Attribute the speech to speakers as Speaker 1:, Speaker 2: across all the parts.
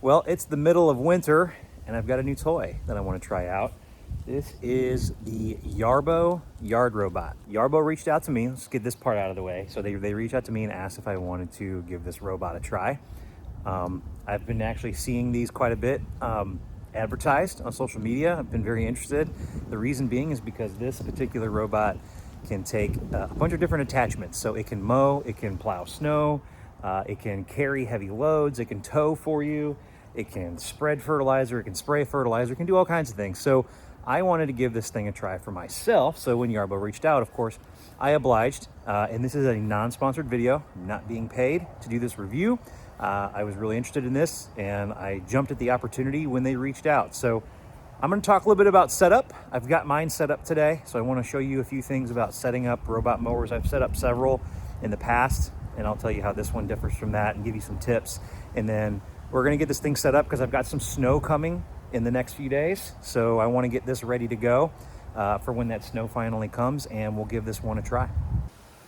Speaker 1: Well, it's the middle of winter and I've got a new toy that I want to try out. This is the Yarbo Yard Robot. Yarbo reached out to me. Let's get this part out of the way. So they reached out to me and asked if I wanted to give this robot a try. I've been actually seeing these quite a bit advertised on social media. I've been very interested. The reason being is because this particular robot can take a bunch of different attachments. So it can mow, it can plow snow, it can carry heavy loads, it can tow for you, it can spread fertilizer, it can spray fertilizer, it can do all kinds of things. So I wanted to give this thing a try for myself. So when Yarbo reached out, of course, I obliged. And this is a non-sponsored video. I'm not being paid to do this review. I was really interested in this and I jumped at the opportunity when they reached out. So I'm going to talk a little bit about setup. I've got mine set up today. So I want to show you a few things about setting up robot mowers. I've set up several in the past and I'll tell you how this one differs from that and give you some tips. And then we're going to get this thing set up because I've got some snow coming in the next few days. So I want to get this ready to go for when that snow finally comes, and we'll give this one a try.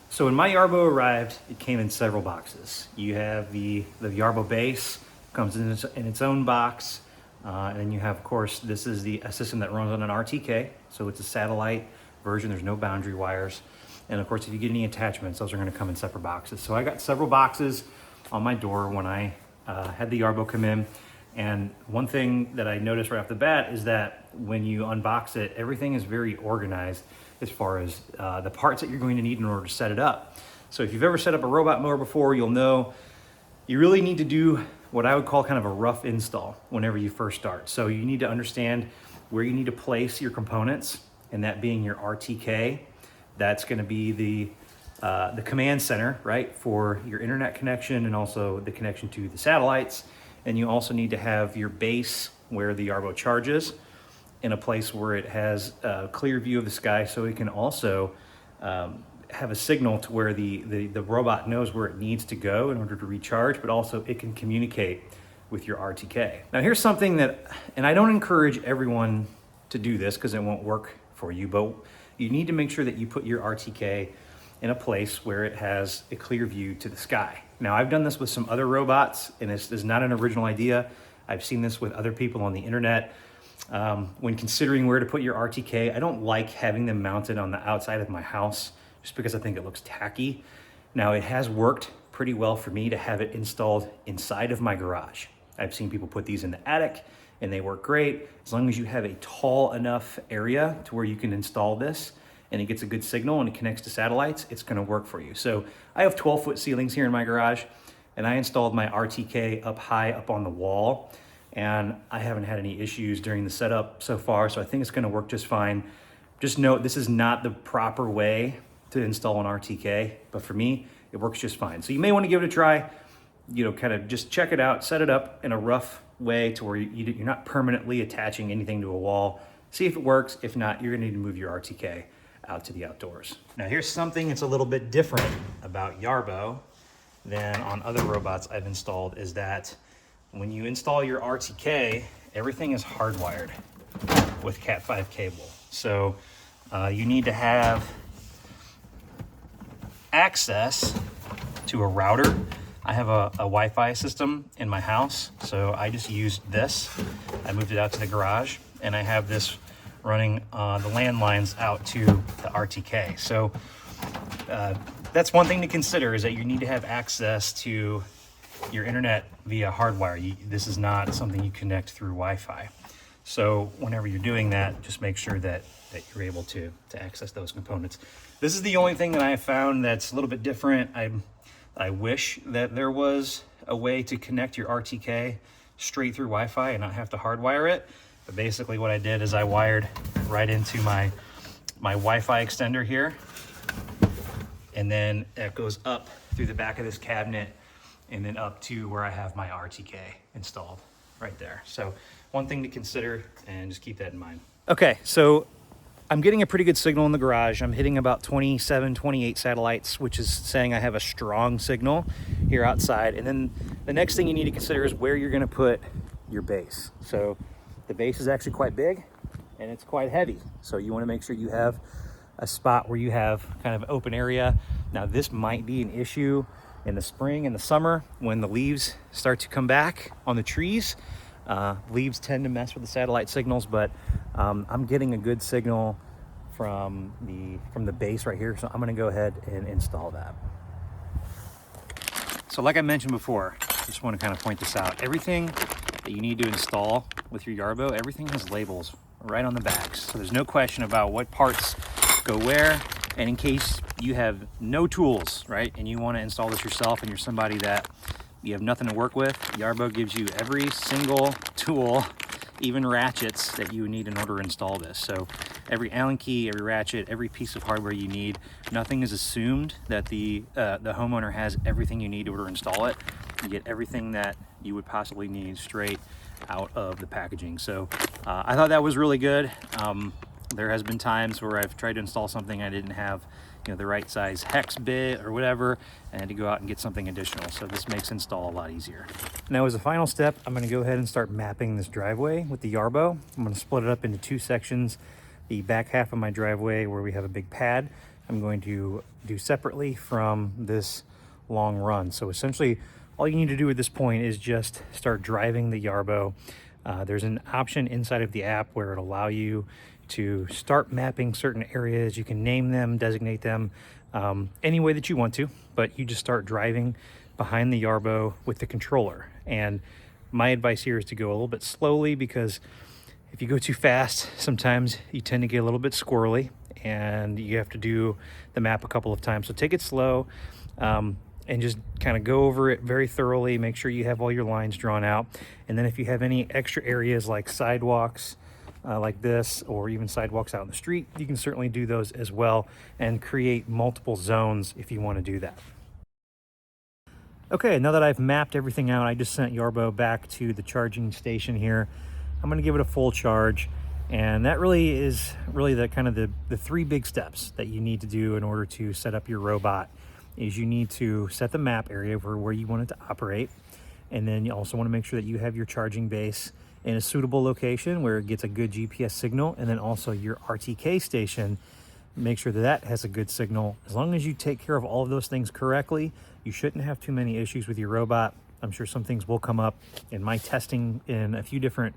Speaker 1: So when my Yarbo arrived, it came in several boxes. You have the Yarbo base, comes in its own box. And then you have, of course, this is a system that runs on an RTK. So it's a satellite version. There's no boundary wires. And of course, if you get any attachments, those are going to come in separate boxes. So I got several boxes on my door when I had the Yarbo come in. And one thing that I noticed right off the bat is that when you unbox it, everything is very organized as far as the parts that you're going to need in order to set it up. So if you've ever set up a robot mower before, you'll know you really need to do what I would call kind of a rough install whenever you first start. So you need to understand where you need to place your components, and that being your RTK. That's going to be the command center, right, for your internet connection and also the connection to the satellites. And you also need to have your base where the Yarbo charges in a place where it has a clear view of the sky, so it can also have a signal to where the robot knows where it needs to go in order to recharge, but also it can communicate with your RTK. Now here's something that, and I don't encourage everyone to do this because it won't work for you, but you need to make sure that you put your RTK in a place where it has a clear view to the sky. Now I've done this with some other robots, and this is not an original idea. I've seen this with other people on the internet. When considering where to put your RTK, I don't like having them mounted on the outside of my house just because I think it looks tacky. Now it has worked pretty well for me to have it installed inside of my garage. I've seen people put these in the attic and they work great. As long as you have a tall enough area to where you can install this and it gets a good signal and it connects to satellites, it's gonna work for you. So I have 12-foot ceilings here in my garage, and I installed my RTK up high up on the wall, and I haven't had any issues during the setup so far, so I think it's gonna work just fine. Just note, this is not the proper way to install an RTK, but for me, it works just fine. So you may wanna give it a try, kind of just check it out, set it up in a rough way to where you're not permanently attaching anything to a wall. See if it works. If not, you're gonna need to move your RTK out to the outdoors. Now here's something that's a little bit different about Yarbo than on other robots I've installed, is that when you install your RTK, everything is hardwired with Cat5 cable. So you need to have access to a router. I have a Wi-Fi system in my house, so I just used this. I moved it out to the garage, and I have this running the landlines out to the RTK. So that's one thing to consider, is that you need to have access to your internet via hardwire. This is not something you connect through Wi-Fi. So whenever you're doing that, just make sure that you're able to access those components. This is the only thing that I have found that's a little bit different. I wish that there was a way to connect your RTK straight through Wi-Fi and not have to hardwire it. But basically what I did is I wired right into my Wi-Fi extender here, and then it goes up through the back of this cabinet and then up to where I have my RTK installed right there. So one thing to consider, and just keep that in mind. Okay, so I'm getting a pretty good signal in the garage. I'm hitting about 27, 28 satellites, which is saying I have a strong signal here outside. And then the next thing you need to consider is where you're gonna put your base. So the base is actually quite big and it's quite heavy. So you wanna make sure you have a spot where you have kind of open area. Now this might be an issue In the spring and the summer, when the leaves start to come back on the trees, leaves tend to mess with the satellite signals, but I'm getting a good signal from the base right here, so I'm going to go ahead and install that. So like I mentioned before, I just want to kind of point this out. Everything that you need to install with your Yarbo, everything has labels right on the backs. So there's no question about what parts go where. And in case you have no tools, right, and you want to install this yourself and you're somebody that you have nothing to work with, Yarbo gives you every single tool, even ratchets, that you need in order to install this. So every Allen key, every ratchet, every piece of hardware you need, nothing is assumed that the homeowner has everything you need in order to install it. You get everything that you would possibly need straight out of the packaging. So I thought that was really good. There has been times where I've tried to install something I didn't have, the right size hex bit or whatever, and I had to go out and get something additional. So this makes install a lot easier. Now, as a final step, I'm going to go ahead and start mapping this driveway with the Yarbo. I'm going to split it up into two sections. The back half of my driveway, where we have a big pad, I'm going to do separately from this long run. So essentially, all you need to do at this point is just start driving the Yarbo. There's an option inside of the app where it'll allow you to start mapping certain areas. You can name them, designate them any way that you want to, but you just start driving behind the Yarbo with the controller. And my advice here is to go a little bit slowly, because if you go too fast, sometimes you tend to get a little bit squirrely and you have to do the map a couple of times. So take it slow and just kind of go over it very thoroughly. Make sure you have all your lines drawn out. And then if you have any extra areas like sidewalks, like this, or even sidewalks out in the street, you can certainly do those as well and create multiple zones if you want to do that. Okay, now that I've mapped everything out, I just sent Yarbo back to the charging station here. I'm going to give it a full charge, and that really is the kind of the three big steps that you need to do in order to set up your robot. Is you need to set the map area for where you want it to operate, and then you also want to make sure that you have your charging base in a suitable location where it gets a good GPS signal, and then also your RTK station, make sure that that has a good signal. As long as you take care of all of those things correctly, you shouldn't have too many issues with your robot. I'm sure some things will come up. In my testing in a few different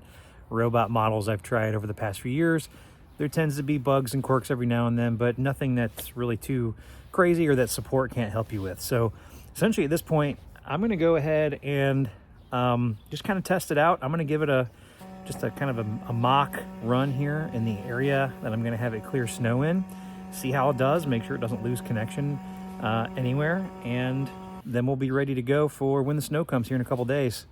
Speaker 1: robot models I've tried over the past few years, there tends to be bugs and quirks every now and then, but nothing that's really too crazy or that support can't help you with. So essentially at this point, I'm going to go ahead and just kind of test it out. I'm going to give it just a kind of a mock run here in the area that I'm going to have it clear snow in. See how it does, make sure it doesn't lose connection anywhere, and then we'll be ready to go for when the snow comes here in a couple days.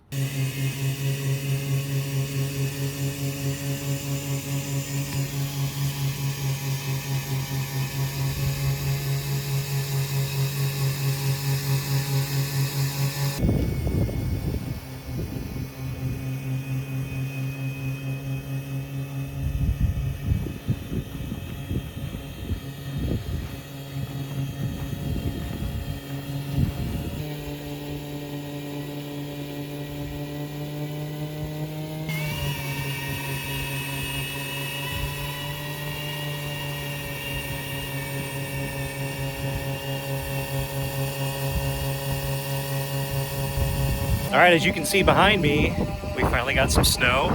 Speaker 1: All right, as you can see behind me, we finally got some snow,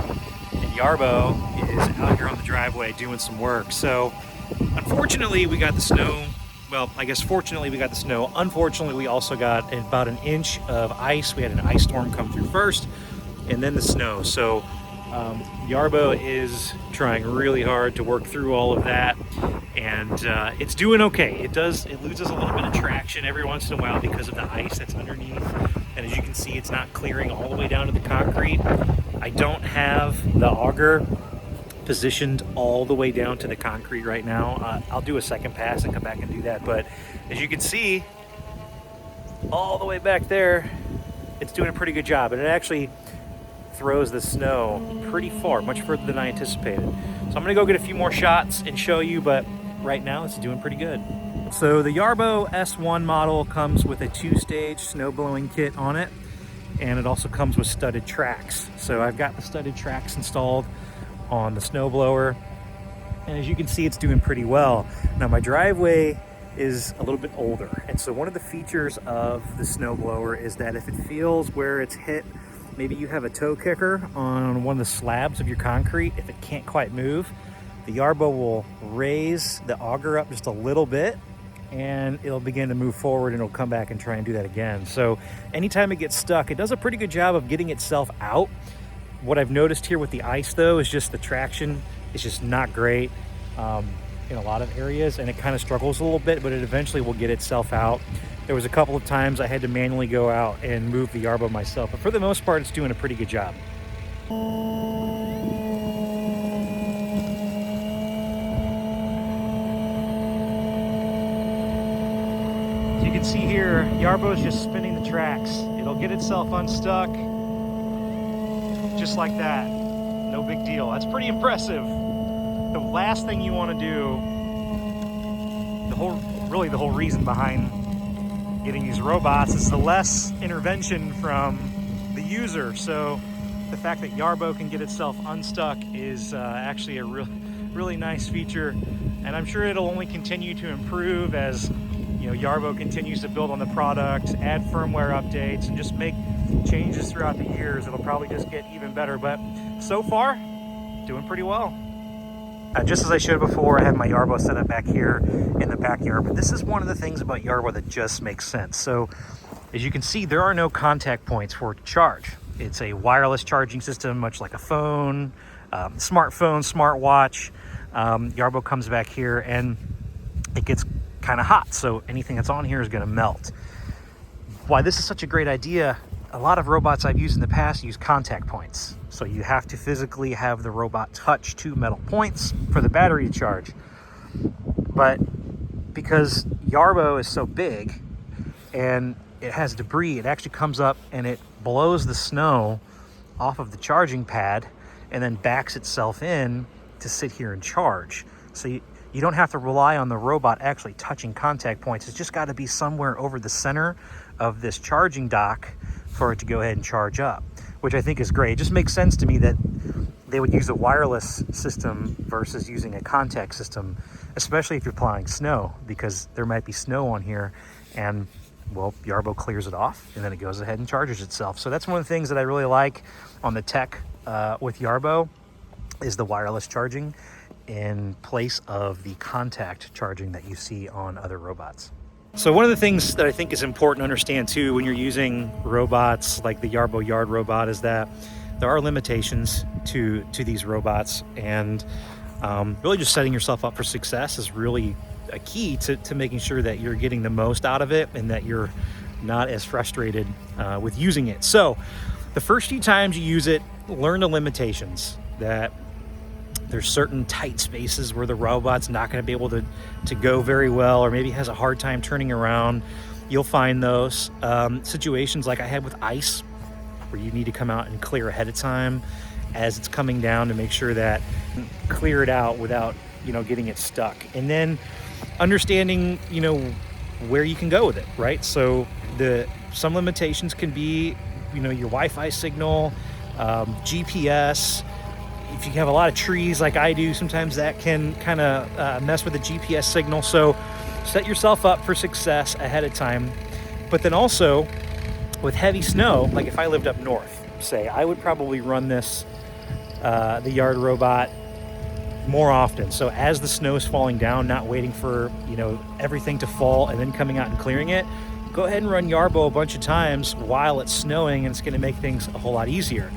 Speaker 1: and Yarbo is out here on the driveway doing some work. So unfortunately, we got the snow. Well, I guess fortunately we got the snow. Unfortunately, we also got about an inch of ice. We had an ice storm come through first, and then the snow. So Yarbo is trying really hard to work through all of that, and it's doing okay. It loses a little bit of traction every once in a while because of the ice that's underneath. And as you can see, it's not clearing all the way down to the concrete. I don't have the auger positioned all the way down to the concrete right now. I'll do a second pass and come back and do that. But as you can see, all the way back there, it's doing a pretty good job. And it actually throws the snow pretty far, much further than I anticipated. So I'm gonna go get a few more shots and show you, but right now it's doing pretty good. So the Yarbo S1 model comes with a 2-stage snow blowing kit on it, and it also comes with studded tracks. So I've got the studded tracks installed on the snow blower, and as you can see, it's doing pretty well. Now my driveway is a little bit older. And so one of the features of the snow blower is that if it feels where it's hit, maybe you have a toe kicker on one of the slabs of your concrete, if it can't quite move, the Yarbo will raise the auger up just a little bit and it'll begin to move forward, and it'll come back and try and do that again. So anytime it gets stuck, it does a pretty good job of getting itself out. What I've noticed here with the ice though is just the traction is just not great in a lot of areas, and it kind of struggles a little bit, but it eventually will get itself out. There was a couple of times I had to manually go out and move the Yarbo myself, but for the most part, it's doing a pretty good job. As you can see here, Yarbo's just spinning the tracks. It'll get itself unstuck just like that. No big deal. That's pretty impressive. The last thing you want to do, really the whole reason behind getting these robots is the less intervention from the user. So the fact that Yarbo can get itself unstuck is actually a really nice feature, and I'm sure it'll only continue to improve as Yarbo continues to build on the product, add firmware updates, and just make changes throughout the years. It'll probably just get even better, but so far, doing pretty well. Just as I showed before, I have my Yarbo set up back here in the backyard, but this is one of the things about Yarbo that just makes sense. So as you can see, there are no contact points for it to charge. It's a wireless charging system, much like a phone, smartphone, smartwatch. Yarbo comes back here and it gets kind of hot, so anything that's on here is going to melt. Why this is such a great idea, a lot of robots I've used in the past use contact points. So you have to physically have the robot touch two metal points for the battery to charge. But because Yarbo is so big and it has debris, it actually comes up and it blows the snow off of the charging pad and then backs itself in to sit here and charge. So you don't have to rely on the robot actually touching contact points. It's just got to be somewhere over the center of this charging dock for it to go ahead and charge up, which I think is great. It just makes sense to me that they would use a wireless system versus using a contact system, especially if you're plowing snow, because there might be snow on here and, well, Yarbo clears it off and then it goes ahead and charges itself. So that's one of the things that I really like on the tech with Yarbo is the wireless charging in place of the contact charging that you see on other robots. So one of the things that I think is important to understand too when you're using robots like the Yarbo Yard Robot is that there are limitations to these robots, and really just setting yourself up for success is really a key to making sure that you're getting the most out of it and that you're not as frustrated with using it. So the first few times you use it, learn the limitations, that there's certain tight spaces where the robot's not going to be able to go very well, or maybe has a hard time turning around. You'll find those situations like I had with ice, where you need to come out and clear ahead of time as it's coming down to make sure that you clear it out without getting it stuck. And then understanding where you can go with it, right? So some limitations can be your Wi-Fi signal, GPS. If you have a lot of trees like I do, sometimes that can kind of mess with the GPS signal. So set yourself up for success ahead of time. But then also with heavy snow, like if I lived up north, say, I would probably run this, the Yard Robot more often. So as the snow is falling down, not waiting for, everything to fall and then coming out and clearing it, go ahead and run Yarbo a bunch of times while it's snowing, and it's going to make things a whole lot easier.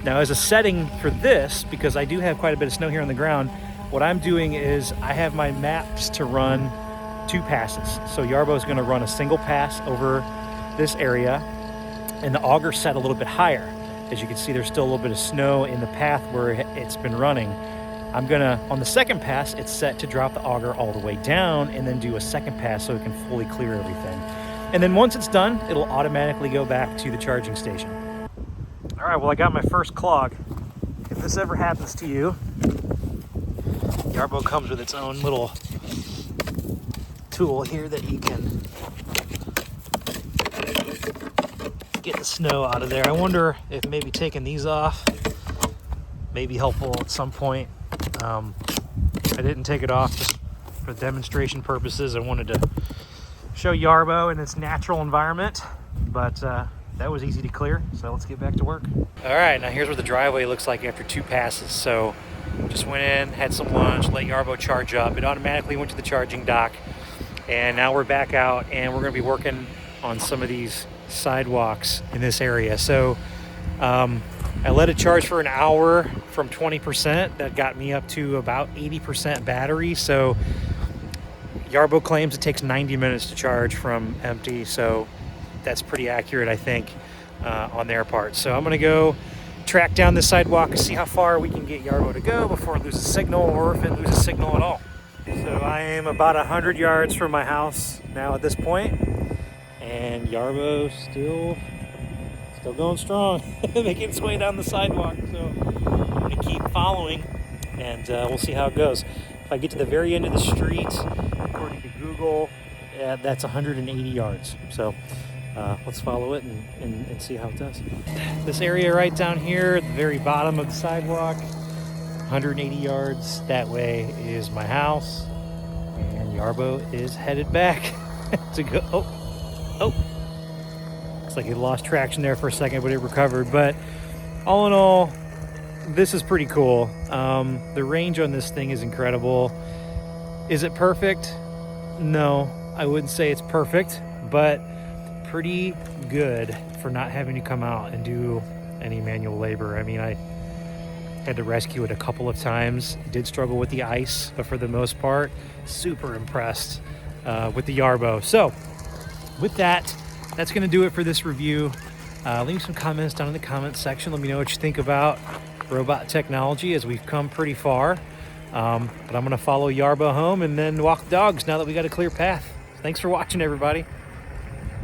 Speaker 1: Now, as a setting for this, because I do have quite a bit of snow here on the ground, what I'm doing is I have my maps to run 2 passes. So Yarbo is going to run a single pass over this area, and the auger set a little bit higher. As you can see, there's still a little bit of snow in the path where it's been running. I'm gonna, on the second pass, it's set to drop the auger all the way down and then do a second pass so it can fully clear everything. And then once it's done, it'll automatically go back to the charging station. All right, well, I got my first clog. If this ever happens to you, Yarbo comes with its own little tool here that you can get the snow out of there. I wonder if maybe taking these off may be helpful at some point. I didn't take it off just for for demonstration purposes. I wanted to show Yarbo in its natural environment, but that was easy to clear, so let's get back to work. All right, now here's what the driveway looks like after 2 passes. So just went in, had some lunch, let Yarbo charge up. It automatically went to the charging dock, and now we're back out, and we're gonna be working on some of these sidewalks in this area. So I let it charge for an hour from 20%. That got me up to about 80% battery. So Yarbo claims it takes 90 minutes to charge from empty. So that's pretty accurate, I think, on their part. So I'm gonna go track down the sidewalk and see how far we can get Yarbo to go before it loses signal, or if it loses signal at all. So I am about 100 yards from my house now at this point, and Yarbo still going strong, making its way down the sidewalk. So I'm gonna keep following, and we'll see how it goes. If I get to the very end of the street, according to Google, that's 180 yards. So let's follow it and see how it does. This area right down here at the very bottom of the sidewalk, 180 yards that way is my house, and Yarbo is headed back to go. Oh. Looks like it lost traction there for a second, but it recovered. But all in all, this is pretty cool. The range on this thing is incredible. Is it perfect? No, I wouldn't say it's perfect, but pretty good for not having to come out and do any manual labor. I mean, I had to rescue it a couple of times. Did struggle with the ice, but for the most part, super impressed with the Yarbo. So with that, that's going to do it for this review. Leave me some comments down in the comments section. Let me know what you think about robot technology, as we've come pretty far. But I'm going to follow Yarbo home and then walk the dogs now that we got a clear path. Thanks for watching, everybody.